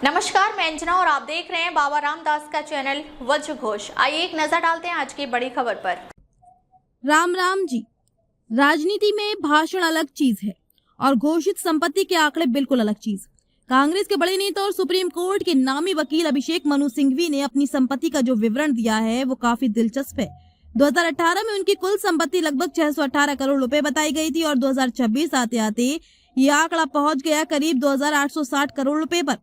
नमस्कार, मैं अंजना और आप देख रहे हैं बाबा रामदास का चैनल वज्र घोष। आइए एक नजर डालते हैं आज की बड़ी खबर पर। राम राम जी। राजनीति में भाषण अलग चीज है और घोषित संपत्ति के आंकड़े बिल्कुल अलग चीज। कांग्रेस के बड़े नेता और सुप्रीम कोर्ट के नामी वकील अभिषेक मनु सिंघवी ने अपनी संपत्ति का जो विवरण दिया है वो काफी दिलचस्प है। 2018 में उनकी कुल संपत्ति लगभग 618 करोड़ रुपए बताई गई थी और 2026 आते आते ये आंकड़ा पहुंच गया करीब 2860 करोड़ रुपए पर,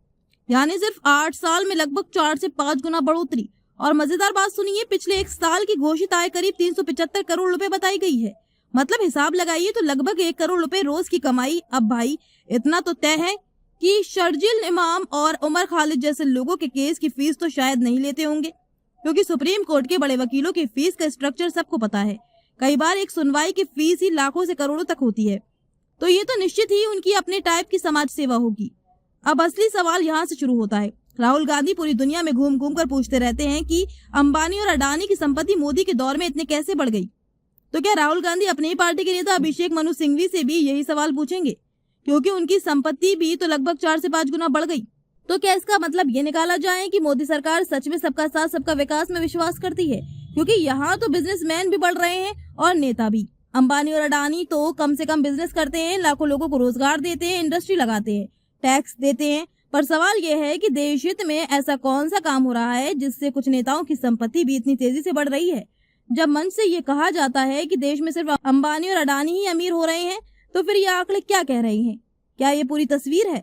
यानी सिर्फ 8 साल में लगभग 4 से 5 गुना बढ़ोतरी। और मजेदार बात सुनिए, पिछले एक साल की घोषित आय करीब 375 करोड़ रुपए बताई गई है। मतलब हिसाब लगाइए तो लगभग 1 करोड़ रुपए रोज की कमाई। अब भाई इतना तो तय है कि शर्जील इमाम और उमर खालिद जैसे लोगों के केस की फीस तो शायद नहीं लेते होंगे, क्योंकि सुप्रीम कोर्ट के बड़े वकीलों की फीस का स्ट्रक्चर सबको पता है। कई बार एक सुनवाई की फीस ही लाखों से करोड़ों तक होती है, तो ये तो निश्चित ही उनकी अपने टाइप की समाज सेवा होगी। अब असली सवाल यहाँ से शुरू होता है। राहुल गांधी पूरी दुनिया में घूम घूम कर पूछते रहते हैं कि अंबानी और अडानी की संपत्ति मोदी के दौर में इतने कैसे बढ़ गई। तो क्या राहुल गांधी अपनी ही पार्टी के नेता अभिषेक मनु सिंघवी से भी यही सवाल पूछेंगे, क्योंकि उनकी संपत्ति भी तो लगभग 4 से 5 गुना बढ़ गई। तो क्या इसका मतलब ये निकाला जाए कि मोदी सरकार सच में सबका साथ सबका विकास में विश्वास करती है? क्योंकि यहाँ तो बिजनेसमैन भी बढ़ रहे हैं और नेता भी। अंबानी और अडानी तो कम से कम बिजनेस करते हैं, लाखों लोगों को रोजगार देते हैं, इंडस्ट्री लगाते हैं, टैक्स देते हैं। पर सवाल यह है कि देश हित में ऐसा कौन सा काम हो रहा है जिससे कुछ नेताओं की संपत्ति भी इतनी तेजी से बढ़ रही है। जब मंच से ये कहा जाता है कि देश में सिर्फ अंबानी और अडानी ही अमीर हो रहे हैं, तो फिर ये आंकड़े क्या कह रहे हैं? क्या ये पूरी तस्वीर है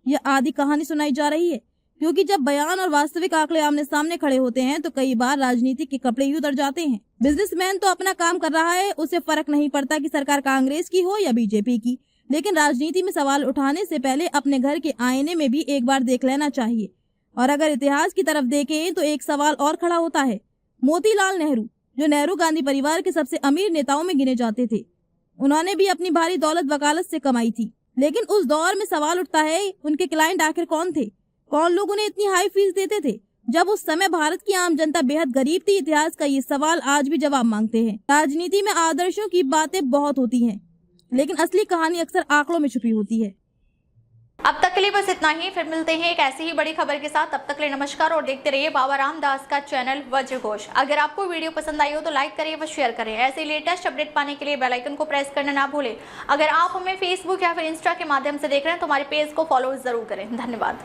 या आधी कहानी सुनाई जा रही है? क्योंकि जब बयान और वास्तविक आंकड़े आमने सामने खड़े होते हैं तो कई बार राजनीति के कपड़े ही उतर जाते हैं। बिजनेसमैन तो अपना काम कर रहा है, उसे फर्क नहीं पड़ता कि सरकार कांग्रेस की हो या बीजेपी की। लेकिन राजनीति में सवाल उठाने से पहले अपने घर के आईने में भी एक बार देख लेना चाहिए। और अगर इतिहास की तरफ देखें तो एक सवाल और खड़ा होता है। मोतीलाल नेहरू, जो नेहरू गांधी परिवार के सबसे अमीर नेताओं में गिने जाते थे, उन्होंने भी अपनी भारी दौलत वकालत से कमाई थी। लेकिन उस दौर में सवाल उठता है, उनके क्लाइंट आखिर कौन थे? कौन लोग उन्हें इतनी हाई फीस देते थे जब उस समय भारत की आम जनता बेहद गरीब थी? इतिहास का ये सवाल आज भी जवाब मांगते हैं। राजनीति में आदर्शों की बातें बहुत होती हैं, लेकिन असली कहानी अक्सर आंकड़ों में छुपी होती है। अब तक के लिए बस इतना ही, फिर मिलते हैं एक ऐसी ही बड़ी खबर के साथ। तब तक के लिए नमस्कार और देखते रहिए बाबा रामदास का चैनल वज्र घोष। अगर आपको वीडियो पसंद आई हो तो लाइक करिए व शेयर करें। ऐसे लेटेस्ट अपडेट पाने के लिए बेल आइकन को प्रेस करना ना भूलें। अगर आप हमें फेसबुक या फिर इंस्टा के माध्यम से देख रहे हैं तो हमारे पेज को फॉलो जरूर करें। धन्यवाद।